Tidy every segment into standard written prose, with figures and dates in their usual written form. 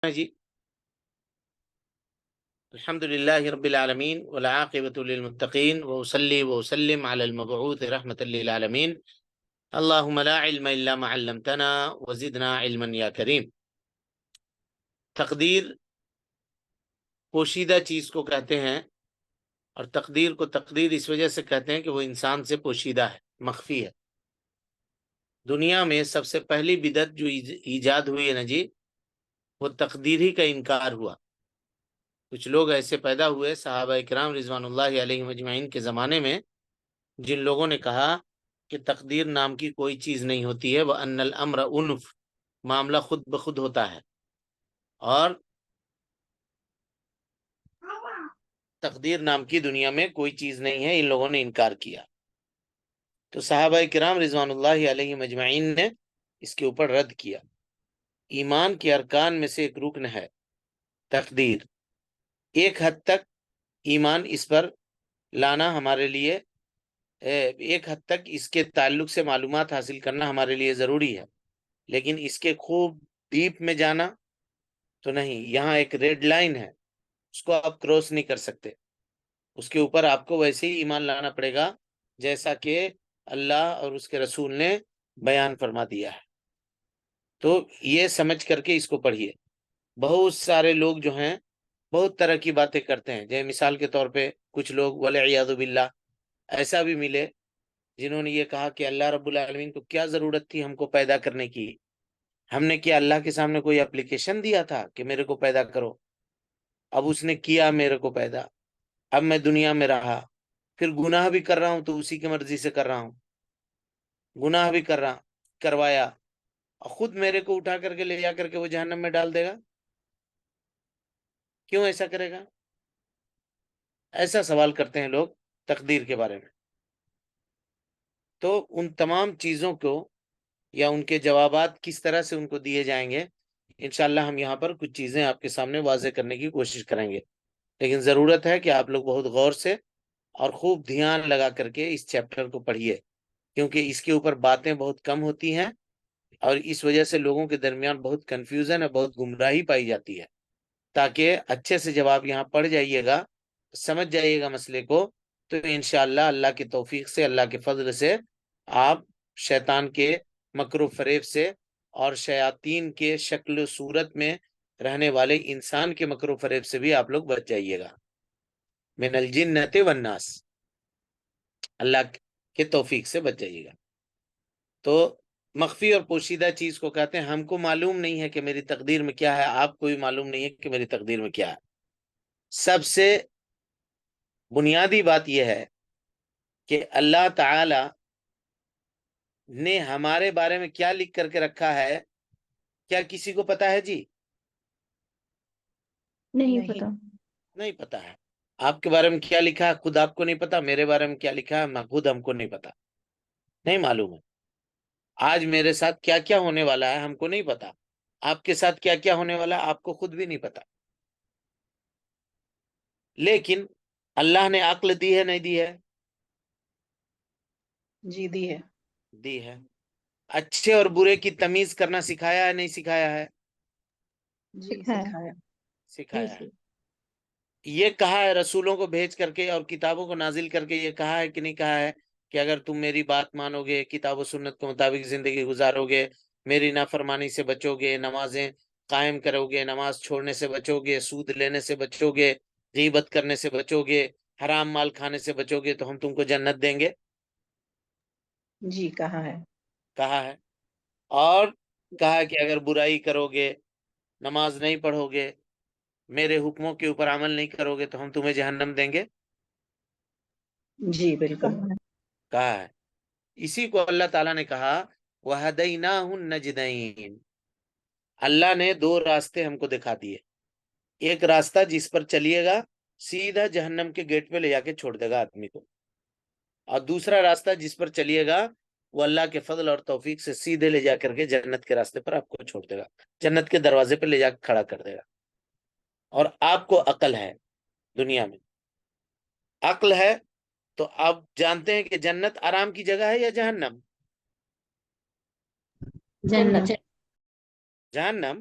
جی الحمد للہ رب العالمین والعاقبۃ للمتقین وصلی وسلم علی المبعوث رحمۃ للعالمین اللہم لا علم الا ما علمتنا وزدنا علما یا کریم۔ تقدیر پوشیدہ چیز کو کہتے ہیں، اور تقدیر کو تقدیر اس وجہ سے کہتے ہیں کہ وہ انسان سے پوشیدہ ہے، مخفی ہے۔ دنیا میں سب سے پہلی بدعت جو ایجاد ہوئی ہے نا جی، وہ تقدیر ہی کا انکار ہوا۔ کچھ لوگ ایسے پیدا ہوئے صحابہ کرام رضوان اللہ علیہ مجمعین کے زمانے میں، جن لوگوں نے کہا کہ تقدیر نام کی کوئی چیز نہیں ہوتی ہے، وَأَنَّ الْأَمْرَ أُنُف، معاملہ خود بخود ہوتا ہے، اور تقدیر نام کی دنیا میں کوئی چیز نہیں ہے۔ ان لوگوں نے انکار کیا، تو صحابہ کرام رضوان اللہ علیہ مجمعین نے اس کے اوپر رد کیا۔ ایمان کے ارکان میں سے ایک رکن ہے تقدیر۔ ایک حد تک ایمان اس پر لانا ہمارے لیے، ایک حد تک اس کے تعلق سے معلومات حاصل کرنا ہمارے لیے ضروری ہے، لیکن اس کے خوب ڈیپ میں جانا تو نہیں۔ یہاں ایک ریڈ لائن ہے، اس کو آپ کراس نہیں کر سکتے۔ اس کے اوپر آپ کو ویسے ہی ایمان لانا پڑے گا جیسا کہ اللہ اور اس کے رسول نے بیان فرما دیا ہے۔ تو یہ سمجھ کر کے اس کو پڑھیے۔ بہت سارے لوگ جو ہیں بہت طرح کی باتیں کرتے ہیں، جیسے مثال کے طور پہ کچھ لوگ والعیاذ باللہ ایسا بھی ملے جنہوں نے یہ کہا کہ اللہ رب العالمین کو کیا ضرورت تھی ہم کو پیدا کرنے کی؟ ہم نے کیا اللہ کے سامنے کوئی اپلیکیشن دیا تھا کہ میرے کو پیدا کرو؟ اب اس نے کیا میرے کو پیدا، اب میں دنیا میں رہا، پھر گناہ بھی کر رہا ہوں تو اسی کی مرضی سے کر رہا ہوں، گناہ بھی کروایا، اور خود میرے کو اٹھا کر کے لے جا کر کے وہ جہنم میں ڈال دے گا؟ کیوں ایسا کرے گا؟ ایسا سوال کرتے ہیں لوگ تقدیر کے بارے میں۔ تو ان تمام چیزوں کو یا ان کے جوابات کس طرح سے ان کو دیے جائیں گے، انشاءاللہ ہم یہاں پر کچھ چیزیں آپ کے سامنے واضح کرنے کی کوشش کریں گے، لیکن ضرورت ہے کہ آپ لوگ بہت غور سے اور خوب دھیان لگا کر کے اس چیپٹر کو پڑھیے، کیونکہ اس کے اوپر باتیں بہت کم ہوتی ہیں، اور اس وجہ سے لوگوں کے درمیان بہت کنفیوژن ہے، بہت گمراہی پائی جاتی ہے۔ تاکہ اچھے سے جب آپ یہاں پڑھ جائیے گا، سمجھ جائیے گا مسئلے کو، تو انشاءاللہ اللہ کی توفیق سے، اللہ کے فضل سے آپ شیطان کے مکر و فریب سے اور شیاطین کے شکل و صورت میں رہنے والے انسان کے مکر و فریب سے بھی آپ لوگ بچ جائیے گا، من الجنۃ والناس، اللہ کے توفیق سے بچ جائیے گا۔ تو مخفی اور پوشیدہ چیز کو کہتے ہیں ہم کو معلوم نہیں ہے کہ میری تقدیر میں کیا ہے، آپ کو بھی معلوم نہیں ہے کہ میری تقدیر میں کیا ہے۔ سب سے بنیادی بات یہ ہے کہ اللہ تعالی نے ہمارے بارے میں کیا لکھ کر کے رکھا ہے، کیا کسی کو پتا ہے جی؟ نہیں پتا۔ نہیں پتا ہے۔ آپ کے بارے میں کیا لکھا ہے خود آپ کو نہیں پتا، میرے بارے میں کیا لکھا ہے خود ہم کو نہیں پتا، نہیں معلوم ہے۔ آج میرے ساتھ کیا کیا ہونے والا ہے ہم کو نہیں پتا، آپ کے ساتھ کیا کیا ہونے والا ہے آپ کو خود بھی نہیں پتا، لیکن اللہ نے عقل دی ہے نہیں دی ہے؟ جی دی ہے۔ دی ہے۔ اچھے اور برے کی تمیز کرنا سکھایا ہے نہیں سکھایا ہے؟ جی سکھایا۔ سکھایا ہے۔ یہ کہا ہے رسولوں کو بھیج کر کے اور کتابوں کو نازل کر کے، یہ کہا ہے کہ نہیں کہا ہے کہ اگر تم میری بات مانو گے، کتاب و سنت کے مطابق زندگی گزارو گے، میری نافرمانی سے بچو گے، نمازیں قائم کرو گے، نماز چھوڑنے سے بچو گے، سود لینے سے بچو گے، غیبت کرنے سے بچو گے، حرام مال کھانے سے بچو گے، تو ہم تم کو جنت دیں گے؟ جی کہا ہے۔ کہا ہے۔ اور کہا کہ اگر برائی کرو گے، نماز نہیں پڑھو گے، میرے حکموں کے اوپر عمل نہیں کرو گے، تو ہم تمہیں جہنم دیں گے؟ جی بالکل کہا ہے۔ اسی کو اللہ تعالیٰ نے کہا وَهَدَيْنَاهُ النَّجْدَيْنِ، اللہ نے دو راستے ہم کو دکھا دیے، ایک راستہ جس پر چلیے گا سیدھا جہنم کے گیٹ پہ لے جا کے چھوڑ دے گا آدمی کو، اور دوسرا راستہ جس پر چلیے گا وہ اللہ کے فضل اور توفیق سے سیدھے لے جا کر کے جنت کے راستے پر آپ کو چھوڑ دے گا، جنت کے دروازے پہ لے جا کے کھڑا کر دے گا۔ اور آپ کو عقل ہے، دنیا میں عقل ہے، تو آپ جانتے ہیں کہ جنت آرام کی جگہ ہے یا جہنم؟ جنت۔ جہنم۔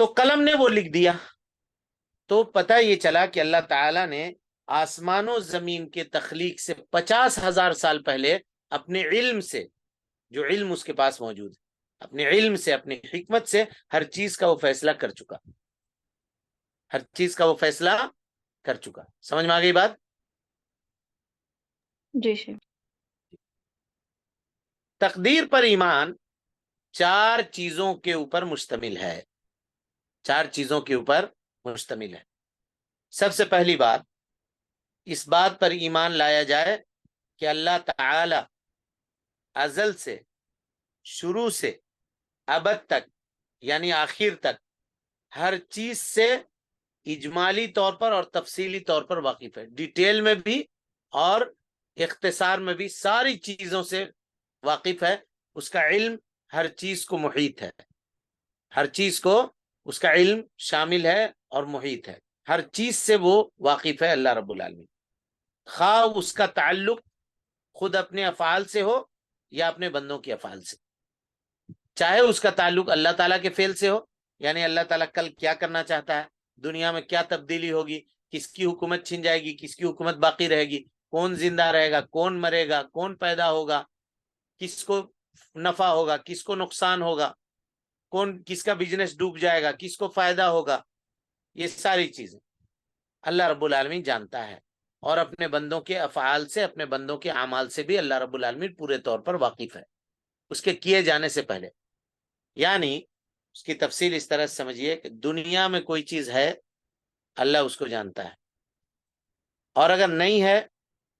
تو قلم نے وہ لکھ دیا. تو پتہ یہ چلا کہ اللہ تعالیٰ نے آسمان و زمین کے تخلیق سے 50,000 سال پہلے اپنے علم سے، جو علم اس کے پاس موجود ہے، اپنے علم سے، اپنی حکمت سے ہر چیز کا وہ فیصلہ کر چکا. ہر چیز کا وہ فیصلہ کر چکا. سمجھ میں آ گئی بات؟ جی شیخ. تقدیر پر ایمان 4 چیزوں کے اوپر مشتمل ہے. 4 چیزوں کے اوپر مشتمل ہے. سب سے پہلی بات، اس بات پر ایمان لایا جائے کہ اللہ تعالی ازل سے، شروع سے ابد تک، یعنی آخر تک ہر چیز سے اجمالی طور پر اور تفصیلی طور پر واقف ہے. ڈیٹیل میں بھی اور اختصار میں بھی ساری چیزوں سے واقف ہے. اس کا علم ہر چیز کو محیط ہے. ہر چیز کو اس کا علم شامل ہے اور محیط ہے. ہر چیز سے وہ واقف ہے اللہ رب العالمین، خواہ اس کا تعلق خود اپنے افعال سے ہو یا اپنے بندوں کے افعال سے. چاہے اس کا تعلق اللہ تعالیٰ کے فعل سے ہو، یعنی اللہ تعالیٰ کل کیا کرنا چاہتا ہے، دنیا میں کیا تبدیلی ہوگی، کس کی حکومت چھن جائے گی، کس کی حکومت باقی رہے گی، کون زندہ رہے گا، کون مرے گا، کون پیدا ہوگا، کس کو نفع ہوگا، کس کو نقصان ہوگا، کون کس کا بزنس ڈوب جائے گا، کس کو فائدہ ہوگا، یہ ساری چیزیں اللہ رب العالمین جانتا ہے. اور اپنے بندوں کے افعال سے، اپنے بندوں کے اعمال سے بھی اللہ رب العالمین پورے طور پر واقف ہے، اس کے کیے جانے سے پہلے. یعنی اس کی تفصیل اس طرح سے سمجھیے کہ دنیا میں کوئی چیز ہے، اللہ اس کو جانتا ہے، اور اگر نہیں ہے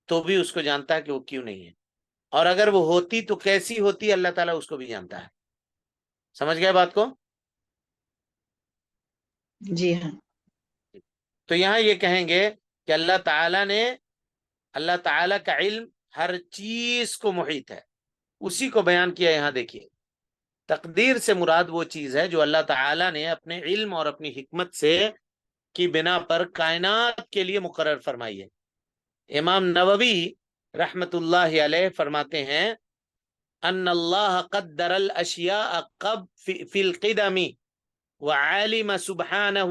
تو بھی اس کو جانتا ہے کہ وہ کیوں نہیں ہے، اور اگر وہ ہوتی تو کیسی ہوتی، اللہ تعالیٰ اس کو بھی جانتا ہے. سمجھ گئے بات کو؟ جی ہاں. تو یہاں یہ کہیں گے کہ اللہ تعالیٰ کا علم ہر چیز کو محیط ہے. اسی کو بیان کیا یہاں. دیکھیے، تقدیر سے مراد وہ چیز ہے جو اللہ تعالیٰ نے اپنے علم اور اپنی حکمت سے کی بنا پر کائنات کے لیے مقرر فرمائی ہے. امام نووی رحمت اللہ علیہ فرماتے ہیں ان اللہ قدر الاشیاء فی القدم وعالم سبحانہ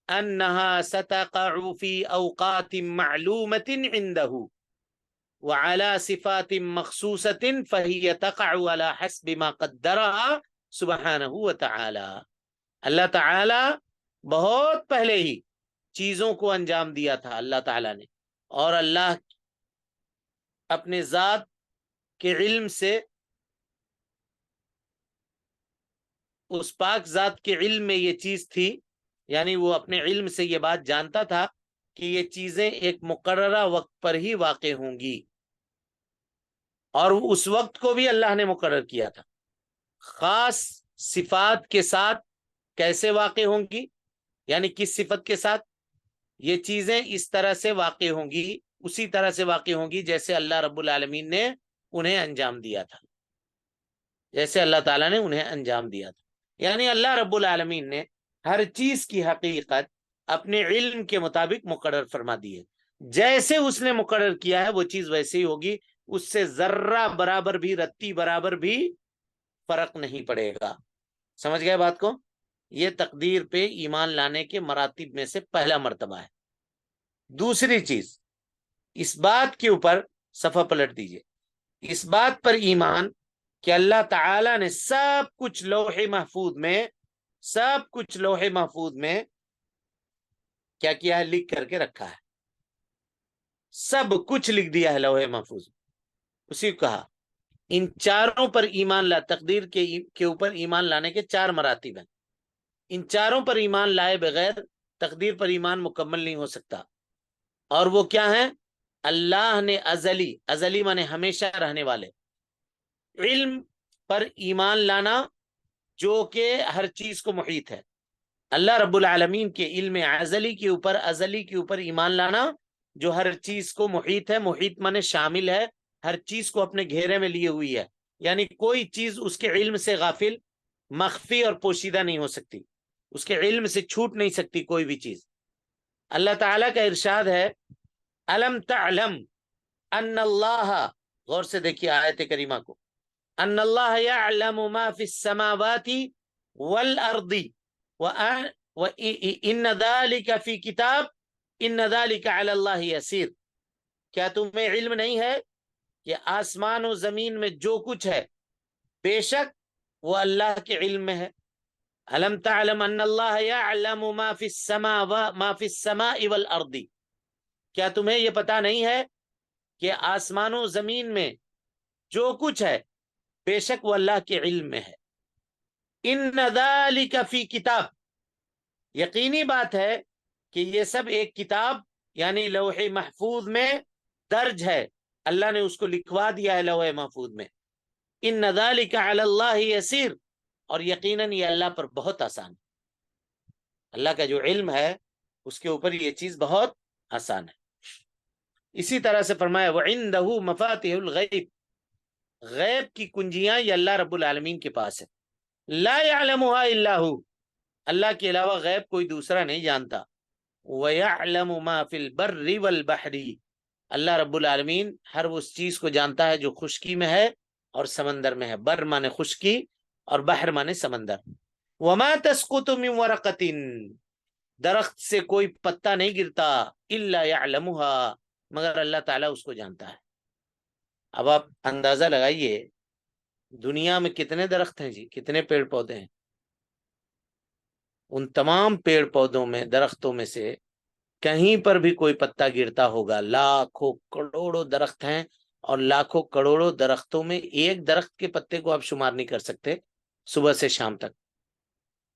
انها ستقع في اوقات معلومة عنده وعلى صفات مخصوصة فهي تقع على حسب ما قدرها سبحانہ وتعالی. اللہ تعالی بہت پہلے ہی چیزوں کو انجام دیا تھا اللہ تعالی نے، اور اللہ اپنے ذات کے علم سے، اس پاک ذات کے علم میں یہ چیز تھی، یعنی وہ اپنے علم سے یہ بات جانتا تھا کہ یہ چیزیں ایک مقررہ وقت پر ہی واقع ہوں گی، اور اس وقت کو بھی اللہ نے مقرر کیا تھا. خاص صفات کے ساتھ کیسے واقع ہوں گی، یعنی کس صفت کے ساتھ یہ چیزیں اس طرح سے واقع ہوں گی، اسی طرح سے واقع ہوں گی جیسے اللہ رب العالمین نے انہیں انجام دیا تھا، جیسے اللہ تعالیٰ نے انہیں انجام دیا تھا. یعنی اللہ رب العالمین نے ہر چیز کی حقیقت اپنے علم کے مطابق مقرر فرما دی ہے. جیسے اس نے مقرر کیا ہے وہ چیز ویسے ہی ہوگی، اس سے ذرہ برابر بھی، رتی برابر بھی فرق نہیں پڑے گا. سمجھ گئے بات کو؟ یہ تقدیر پہ ایمان لانے کے مراتب میں سے پہلا مرتبہ ہے. دوسری چیز، اس بات کے اوپر صفحہ پلٹ دیجئے، اس بات پر ایمان کہ اللہ تعالی نے سب کچھ لوح محفوظ میں کیا کیا ہے، لکھ کر کے رکھا ہے. سب کچھ لکھ دیا ہے لوح محفوظ. اسی کو کہا ان چاروں پر ایمان تقدیر کے اوپر ایمان لانے کے 4 مراتب ہیں. ان چاروں پر ایمان لائے بغیر تقدیر پر ایمان مکمل نہیں ہو سکتا. اور وہ کیا ہیں؟ اللہ نے ازلی مانے ہمیشہ رہنے والے، علم پر ایمان لانا جو کہ ہر چیز کو محیط ہے. اللہ رب العالمین کے علم ازلی کے اوپر ایمان لانا جو ہر چیز کو محیط ہے. محیط مانے شامل ہے، ہر چیز کو اپنے گھیرے میں لیے ہوئی ہے، یعنی کوئی چیز اس کے علم سے غافل، مخفی اور پوشیدہ نہیں ہو سکتی، اس کے علم سے چھوٹ نہیں سکتی کوئی بھی چیز. اللہ تعالیٰ کا ارشاد ہے الم تعلم ان اللہ، غور سے دیکھیے آیت کریمہ کو، ان اللہ یعلم ما فی السماوات والارض وَإِنَّ ذَلِكَ فِي كِتَابٍ إِنَّ ذَلِكَ عَلَى اللَّهِ يَسِيرٌ، کیا تمہیں علم نہیں ہے کہ آسمان و زمین میں جو کچھ ہے بے شک وہ اللہ کے علم میں ہے۔ أَلَمْ تَعْلَمْ أَنَّ اللَّهَ يَعْلَمُ مَا فِي السَّمَاءِ وَالْأَرْضِ، کیا تمہیں یہ پتا نہیں ہے کہ آسمان و زمین میں جو کچھ ہے بے شک وہ اللہ کے علم میں ہے۔ إِنَّ ذَلِكَ فِي کتاب، یقینی بات ہے کہ یہ سب ایک کتاب یعنی لوح محفوظ میں درج ہے، اللہ نے اس کو لکھوا دیا ہے لوح محفوظ میں۔ ان ذلک علی اللہ یسیر، اور یقیناً یہ اللہ پر بہت آسان ہے، اللہ کا جو علم ہے اس کے اوپر یہ چیز بہت آسان ہے۔ اسی طرح سے فرمایا وعنده مفاتیح الغیب، غیب کی کنجیاں یہ اللہ رب العالمین کے پاس ہے۔ لا يعلمها الا هو، اللہ کے علاوہ غیب کوئی دوسرا نہیں جانتا۔ وَيَعْلَمُ مَا فِي الْبَرِّ وَالْبَحْرِ، اللہ رب العالمین ہر اس چیز کو جانتا ہے جو خشکی میں ہے اور سمندر میں ہے۔ بر مانے خشکی اور بحر مانے سمندر۔ وَمَا تَسْقُطُ مِنْ وَرَقَةٍ، درخت سے کوئی پتا نہیں گرتا، إِلَّا يَعْلَمُهَا، مگر اللہ تعالیٰ اس کو جانتا ہے۔ اب آپ اندازہ لگائیے دنیا میں کتنے درخت ہیں جی، کتنے پیڑ پودے ہیں، ان تمام پیڑ پودوں میں درختوں میں سے کہیں پر بھی کوئی پتا گرتا ہوگا؟ لاکھوں کروڑوں درخت ہیں، اور لاکھوں کروڑوں درختوں میں ایک درخت کے پتے کو آپ شمار نہیں کر سکتے صبح سے شام تک۔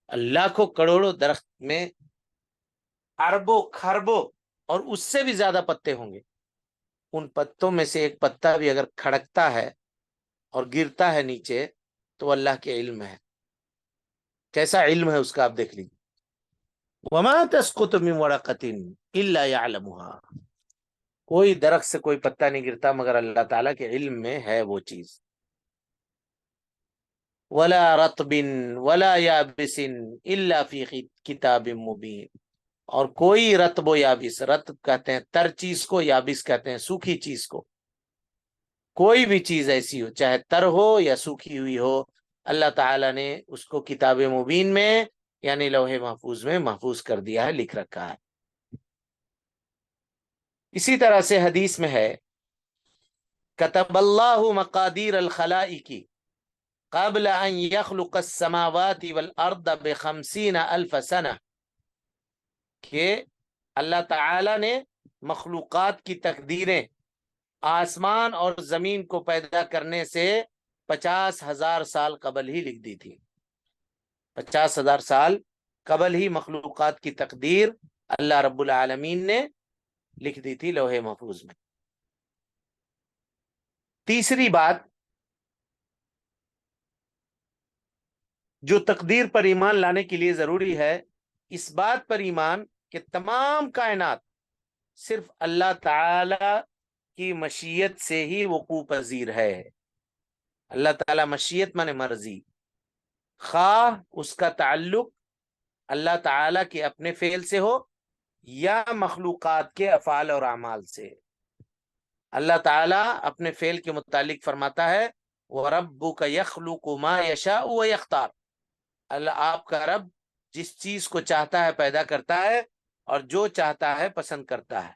لاکھوں کروڑوں درخت میں اربوں کھربوں اور اس سے بھی زیادہ پتے ہوں گے، ان پتوں میں سے ایک پتا بھی اگر کھڑکتا ہے اور گرتا ہے نیچے تو اللہ کے علم ہے، کیسا علم ہے اس کا آپ دیکھ لیجیے۔ وَمَا تَسْقُطُ مِنْ وَرَقَةٍ إِلَّا يَعْلَمُهَا، کوئی درخت سے کوئی پتا نہیں گرتا مگر اللہ تعالیٰ کے علم میں ہے وہ چیز۔ وَلَا رَطْبٍ وَلَا يَابِسٍ إِلَّا فِي كِتَابٍ مُبِينٍ، اور کوئی رطب و یابس، رطب کہتے ہیں تر چیز کو، یابس کہتے ہیں سوکھی چیز کو، کوئی بھی چیز ایسی ہو چاہے تر ہو یا سوکھی ہوئی ہو، اللہ تعالیٰ نے اس کو کتاب مبین میں یعنی لوح محفوظ میں محفوظ کر دیا ہے، لکھ رکھا ہے۔ اسی طرح سے حدیث میں ہے کتب اللہ مقادیر الخلائق قبل ان يخلق السماوات والارض ب50,000 سنہ، کہ اللہ تعالی نے مخلوقات کی تقدیریں آسمان اور زمین کو پیدا کرنے سے 50,000 سال قبل ہی لکھ دی تھی۔ 50,000 سال قبل ہی مخلوقات کی تقدیر اللہ رب العالمین نے لکھ دی تھی لوح محفوظ میں۔ تیسری بات جو تقدیر پر ایمان لانے کے لیے ضروری ہے، اس بات پر ایمان کہ تمام کائنات صرف اللہ تعالی کی مشیت سے ہی وقوع پذیر ہے۔ اللہ تعالی مشیت مانے مرضی، خواہ اس کا تعلق اللہ تعالی کے اپنے فعل سے ہو یا مخلوقات کے افعال اور اعمال سے۔ اللہ تعالیٰ اپنے فعل کے متعلق فرماتا ہے وَرَبُّكَ يَخْلُقُ مَا يَشَاءُ وَيَخْتَارُ، اللہ آپ کا رب جس چیز کو چاہتا ہے پیدا کرتا ہے اور جو چاہتا ہے پسند کرتا ہے۔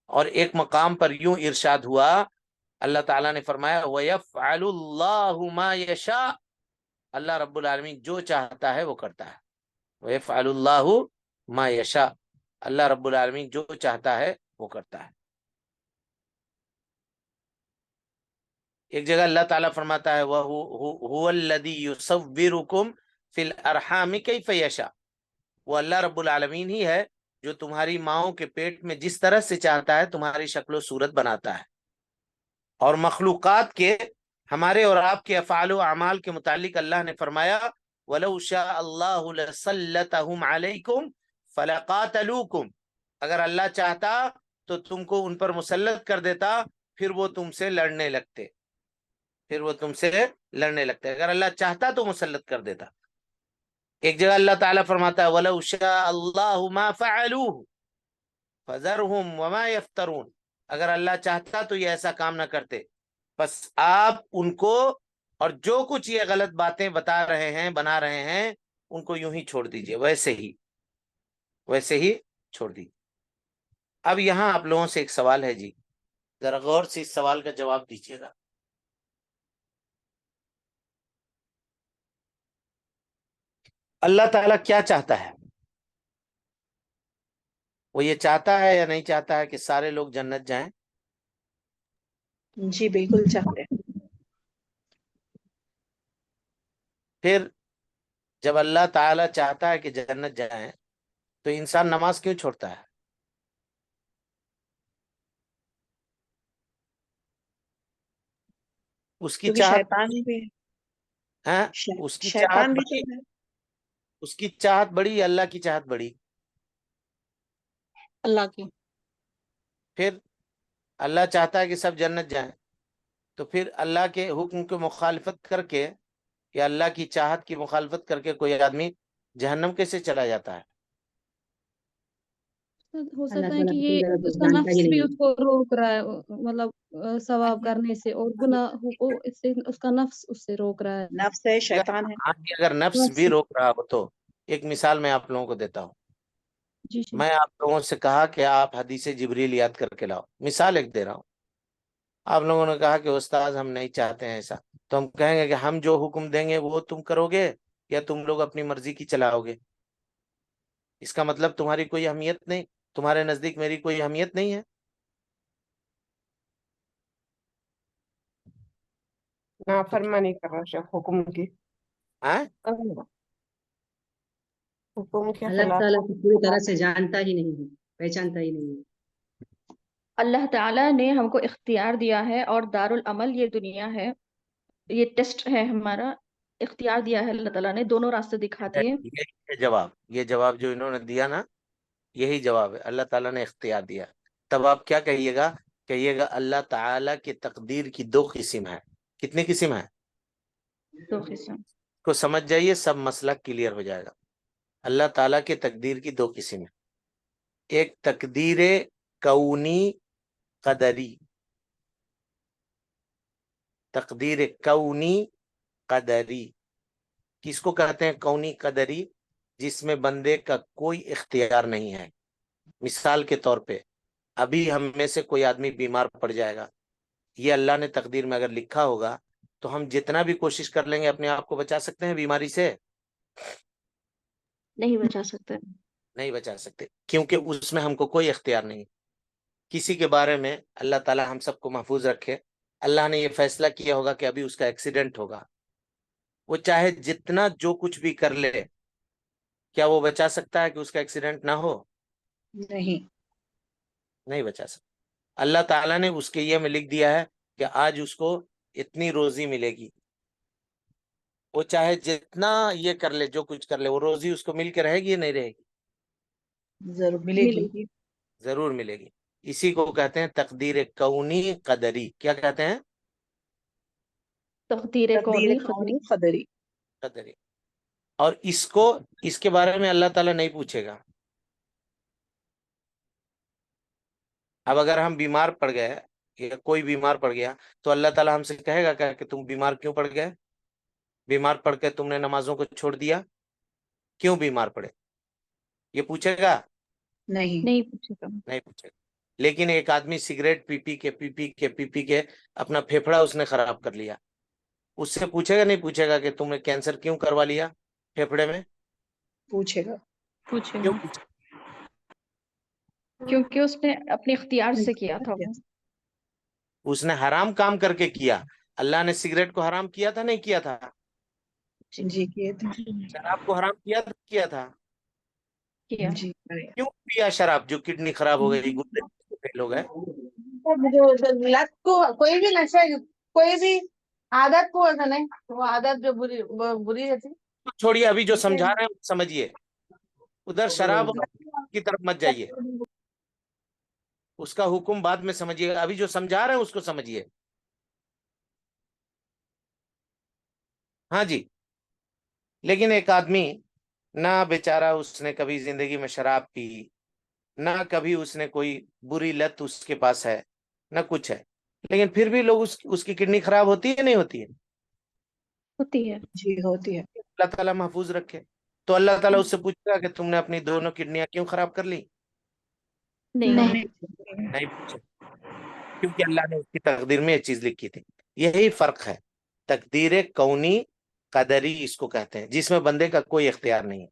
اور ایک مقام پر یوں ارشاد ہوا، اللہ تعالیٰ نے فرمایا وَيَفْعَلُ اللَّهُ مَا يَشَاءُ، اللہ رب العالمین جو چاہتا ہے وہ کرتا ہے۔ وَيَفْعَلُ اللَّهُ مَا يَشَاءُ، اللہ رب العالمین جو چاہتا ہے وہ کرتا ہے۔ ایک جگہ اللہ تعالیٰ فرماتا ہے وَهُوَ الَّذِي يُصَوِّرُكُمْ فِي الْأَرْحَامِ كَيْفَ يَشَاءُ، وہ اللہ رب العالمین ہی ہے جو تمہاری ماؤں کے پیٹ میں جس طرح سے چاہتا ہے تمہاری شکل و صورت بناتا ہے۔ اور مخلوقات کے ہمارے اور آپ کے افعال و اعمال کے متعلق اللہ نے فرمایا وَلَوْ شَاءَ اللَّهُ لَسَلَّطَهُمْ عَلَيْكُمْ فَلَقَاتَلُوكُمْ، اگر اللہ چاہتا تو تم کو ان پر مسلط کر دیتا، پھر وہ تم سے لڑنے لگتے، اگر اللہ چاہتا تو مسلط کر دیتا۔ ایک جگہ اللہ تعالیٰ فرماتا ہے وَلَوْ شَاءَ اللَّهُ مَا فَعَلُوهُ فَذَرْهُمْ وَمَا يَفْتَرُونَ، اگر اللہ چاہتا تو یہ ایسا کام نہ کرتے، بس آپ ان کو اور جو کچھ یہ غلط باتیں بتا رہے ہیں بنا رہے ہیں ان کو یوں ہی چھوڑ دیجئے، ویسے ہی چھوڑ دیجئے۔ اب یہاں آپ لوگوں سے ایک سوال ہے جی، ذرا غور سے اس سوال کا جواب دیجیے گا۔ اللہ تعالیٰ کیا چاہتا ہے؟ وہ یہ چاہتا ہے یا نہیں چاہتا ہے کہ سارے لوگ جنت جائیں؟ جی بالکل چاہتے ہیں۔ پھر جب اللہ تعالیٰ چاہتا ہے کہ جنت جائیں تو انسان نماز کیوں چھوڑتا ہے؟ اس کی کیونکہ چاہت شیطان بھی ہے، اس کی چاہت شیطان بھی تو بڑی، ہے۔ اس کی چاہت بڑی یا اللہ کی چاہت بڑی؟ اللہ کی۔ پھر اللہ چاہتا ہے کہ سب جنت جائیں، تو پھر اللہ کے حکم کی مخالفت کر کے یا اللہ کی چاہت کی مخالفت کر کے کوئی آدمی جہنم کیسے چلا جاتا ہے؟ ہو اللہ سکتا ہے تعالیٰ کہ اپنی یہ طرف اس کا جانتا نفس ہی بھی نہیں اس کو روک رہا ہے، مطلب ثواب کرنے سے، اور گناہ کو اس سے اس کا نفس اس سے روک رہا ہے۔ نفس ہے، شیطان ہے۔ اگر نفس نفس۔ بھی روک رہا ہو تو ایک مثال میں آپ لوگوں کو دیتا ہوں۔ جی جی۔ میں آپ لوگوں سے کہا کہ آپ حدیث جبریل یاد کر کے لاؤ، مثال ایک دے رہا ہوں۔ آپ لوگوں نے کہا کہ استاد ہم نہیں چاہتے ہیں ایسا، تو ہم کہیں گے کہ ہم جو حکم دیں گے وہ تم کرو گے یا تم لوگ اپنی مرضی کی چلاؤ گے؟ اس کا مطلب تمہاری کوئی اہمیت نہیں، تمہارے نزدیک میری کوئی اہمیت نہیں ہے۔ نافرمانی کر رہا شیخ حکم کی، ہاں؟ حکم کے اللہ خلاف۔ تعالیٰ کو پوری طرح سے جانتا ہی نہیں ہے، پہچانتا ہی نہیں ہے۔ اللہ تعالیٰ نے ہم کو اختیار دیا ہے، اور دارالعمل یہ دنیا ہے، یہ ٹیسٹ ہے ہمارا، اختیار دیا ہے اللہ تعالیٰ نے، دونوں راستے دکھا دیے۔ یہ جواب جو انہوں نے دیا نا، یہی جواب ہے، اللہ تعالیٰ نے اختیار دیا۔ تب آپ کیا کہیے گا؟ کہیے گا اللہ تعالیٰ کی تقدیر کی دو قسم ہے۔ کتنی قسم ہے؟ دو قسم۔ کو سمجھ جائیے، سب مسئلہ کلیئر ہو جائے گا۔ اللہ تعالیٰ کی تقدیر کی دو قسم ہے، ایک تقدیر کونی قدری، تقدیر کونی قدری کس کو کہتے ہیں؟ کونی قدری، جس میں بندے کا کوئی اختیار نہیں ہے۔ مثال کے طور پہ ابھی ہم میں سے کوئی آدمی بیمار پڑ جائے گا، یہ اللہ نے تقدیر میں اگر لکھا ہوگا تو ہم جتنا بھی کوشش کر لیں گے اپنے آپ کو بچا سکتے ہیں بیماری سے؟ نہیں بچا سکتے۔ نہیں بچا سکتے، کیونکہ اس میں ہم کو کوئی اختیار نہیں۔ کسی کے بارے میں اللہ تعالیٰ ہم سب کو محفوظ رکھے، اللہ نے یہ فیصلہ کیا ہوگا کہ ابھی اس کا ایکسیڈنٹ ہوگا، وہ چاہے جتنا جو کچھ بھی کر لے، کیا وہ بچا سکتا ہے کہ اس کا ایکسیڈنٹ نہ ہو؟ نہیں۔ نہیں بچا سکتا۔ اللہ تعالیٰ نے اس کے یہ میں لکھ دیا ہے کہ آج اس کو اتنی روزی ملے گی، وہ چاہے جتنا یہ کر لے، جو کچھ کر لے، وہ روزی اس کو مل کے رہے گی یا نہیں رہے گی؟ ضرور ملے ملے گی۔ گی۔ ضرور ملے گی۔ اسی کو کہتے ہیں تقدیر کونی قدری۔ کیا کہتے ہیں؟ تقدیر تقدیر کونی کونی قدری۔ قدری۔ اور اس کے بارے میں اللہ تعالیٰ نہیں پوچھے گا۔ اب اگر ہم بیمار پڑ گئے یا کوئی بیمار پڑ گیا تو اللہ تعالیٰ ہم سے کہے گا کہ تم بیمار کیوں پڑ گئے؟ بیمار پڑ کے تم نے نمازوں کو چھوڑ دیا، کیوں بیمار پڑے؟ یہ پوچھے گا؟ نہیں۔ نہیں پوچھے گا۔ نہیں پوچھے گا۔ لیکن ایک آدمی سگریٹ پی پی کے اپنا پھیپھڑا اس نے خراب کر لیا، اس سے پوچھے گا نہیں پوچھے گا کہ تم نے کینسر کیوں کروا لیا پھیپھڑے میں؟ پوچھے گا۔ پوچھے کیوں گا، پوچھے؟ کیونکہ اس نے اپنے اختیار سے کیا تھا وہ۔ اس نے حرام کام کر کے کیا۔ اللہ نے سگریٹ کو حرام کیا تھا نہیں کیا تھا؟ جی کیے تھے۔ شراب کو حرام کیا تھا؟ کیا۔ جی کیوں پیا شراب؟ جو کڈنی خراب ہو گئی، گردے فیل ہو گئے۔ لت کو کوئی بھی نشے، کوئی بھی عادت کو ایسا نہیں، وہ عادت جو بری رہتی۔ چھوڑیے، ابھی جو سمجھا رہے ہیں سمجھیے، ادھر شراب کی طرف مت جائیے، اس کا حکم بعد میں سمجھیے، ابھی جو سمجھا رہے ہیں اس کو سمجھیے۔ ہاں جی۔ لیکن ایک آدمی نہ بیچارہ اس نے کبھی زندگی میں شراب پی، نہ کبھی اس نے کوئی بری لت اس کے پاس ہے، نہ کچھ ہے، لیکن پھر بھی لوگ اس کی کڈنی خراب ہوتی ہے نہیں ہوتی ہے؟ ہوتی ہے۔ جی ہوتی ہے۔ اللہ تعالیٰ محفوظ رکھے۔ تو اللہ تعالیٰ اس سے پوچھے گا کہ تم نے اپنی دونوں کڈنیاں کیوں خراب کر لی؟ نہیں نہیں پوچھے، کیونکہ اللہ نے اس کی تقدیر میں یہ چیز لکھی تھی. یہی فرق ہے، تقدیر کونی قدری اس کو کہتے ہیں، جس میں بندے کا کوئی اختیار نہیں ہے.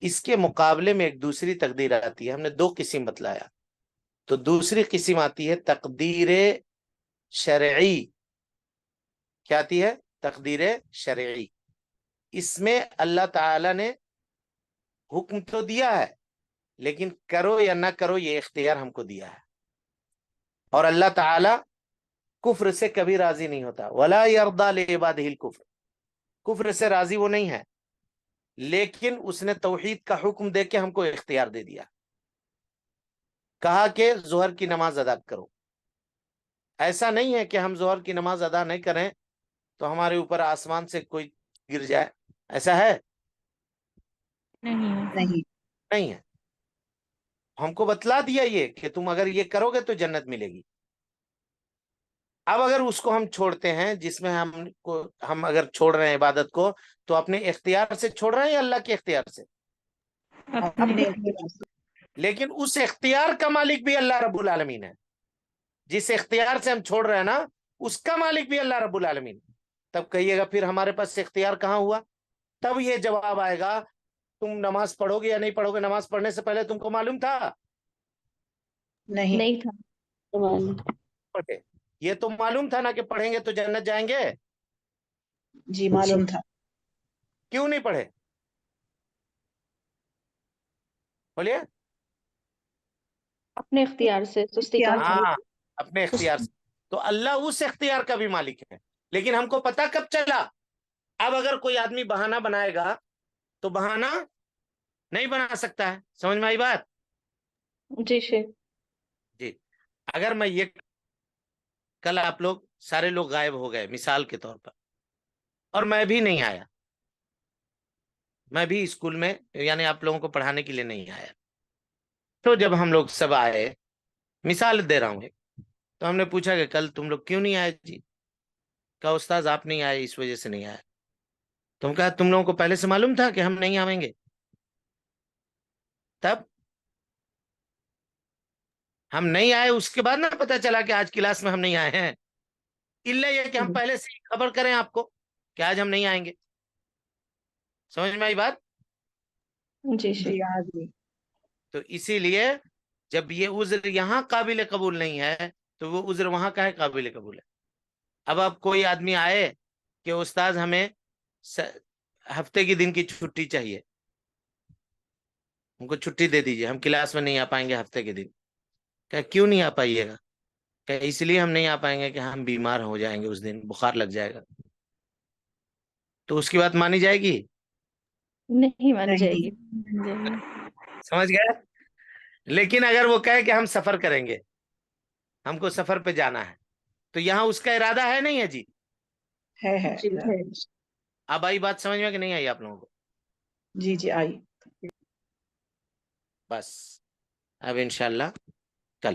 اس کے مقابلے میں ایک دوسری تقدیر آتی ہے، ہم نے 2 قسم بتلایا. تو دوسری قسم آتی ہے تقدیر شرعی. کیا آتی ہے؟ تقدیر شرعی. اس میں اللہ تعالی نے حکم تو دیا ہے، لیکن کرو یا نہ کرو یہ اختیار ہم کو دیا ہے. اور اللہ تعالی کفر سے کبھی راضی نہیں ہوتا. ولا یرضی لعبادہ الکفر، کفر سے راضی وہ نہیں ہے، لیکن اس نے توحید کا حکم دے کے ہم کو اختیار دے دیا. کہا کہ ظہر کی نماز ادا کرو. ایسا نہیں ہے کہ ہم ظہر کی نماز ادا نہیں کریں تو ہمارے اوپر آسمان سے کوئی گر جائے. ایسا ہے؟ نہیں. نہیں ہے. ہم کو بتلا دیا یہ کہ تم اگر یہ کرو گے تو جنت ملے گی. اب اگر اس کو ہم چھوڑتے ہیں، جس میں ہم اگر چھوڑ رہے ہیں عبادت کو، تو اپنے اختیار سے چھوڑ رہے ہیں یا اللہ کے اختیار سے؟ اپنے اختیار سے. لیکن اس اختیار کا مالک بھی اللہ رب العالمین ہے. جس اختیار سے ہم چھوڑ رہے ہیں نا، اس کا مالک بھی اللہ رب العالمین ہے. تب کہیے گا پھر ہمارے پاس اختیار کہاں ہوا؟ تب یہ جواب آئے گا تم نماز پڑھو گے یا نہیں پڑھو گے، نماز پڑھنے سے پہلے تم کو معلوم تھا؟ نہیں تھا. پڑھے. یہ تو معلوم تھا نا کہ پڑھیں گے تو جنت جائیں گے. جی معلوم تھا. کیوں نہیں پڑھے؟ بولیے. اپنے اختیار سے سستی کا ہاں، اپنے اختیار سے. تو اللہ اس اختیار کا بھی مالک ہے، لیکن ہم کو پتا کب چلا؟ اب اگر کوئی آدمی بہانہ بنائے گا تو بہانہ نہیں بنا سکتا ہے. سمجھ میں آئی بات؟ جی شیخ. جی. اگر میں یہ کل آپ لوگ سارے لوگ غائب ہو گئے مثال کے طور پر، اور میں بھی نہیں آیا، میں بھی اسکول میں یعنی آپ لوگوں کو پڑھانے کے لیے نہیں آیا، تو جب ہم لوگ سب آئے، مثال دے رہا ہوں، تو ہم نے پوچھا کہ کل تم لوگ کیوں نہیں آئے؟ جی. کہا استاذ آپ نہیں آئے اس وجہ سے نہیں آئے. تم کہا تم لوگوں کو پہلے سے معلوم تھا کہ ہم نہیں آئیں گے؟ تب ہم نہیں آئے، اس کے بعد نہ پتا چلا کہ آج کلاس میں ہم نہیں آئے ہیں. الا یہ کہ ہم پہلے سے ہی خبر کریں آپ کو کہ آج ہم نہیں آئیں گے. سمجھ میں آئی بات؟ جی شیخ. جی آگے. تو اسی لیے جب یہ عذر یہاں قابل قبول نہیں ہے تو وہ عذر وہاں کا ہے قابل قبول ہے. اب کوئی آدمی آئے کہ استاذ ہمیں ہفتے کی دن کی چھٹی چاہیے، ہم کو چھٹی دے دیجیے، ہم کلاس میں نہیں آ پائیں گے ہفتے کے دن. کہ کیوں نہیں آ پائیے گا؟ کہ اس لیے ہم نہیں آ پائیں گے کہ ہم بیمار ہو جائیں گے، اس دن بخار لگ جائے گا. تو اس کی بات مانی جائے گی؟ نہیں مانی جائے نہیں. گی. سمجھ گئے؟ لیکن اگر وہ کہے کہ ہم سفر کریں گے، ہم کو سفر پہ جانا ہے، تو یہاں اس کا ارادہ ہے نہیں ہے؟ جی ہے. جی ہے. اب آئی بات سمجھ میں کہ نہیں آئی آپ لوگوں کو؟ جی جی آئی. بس اب انشاءاللہ کل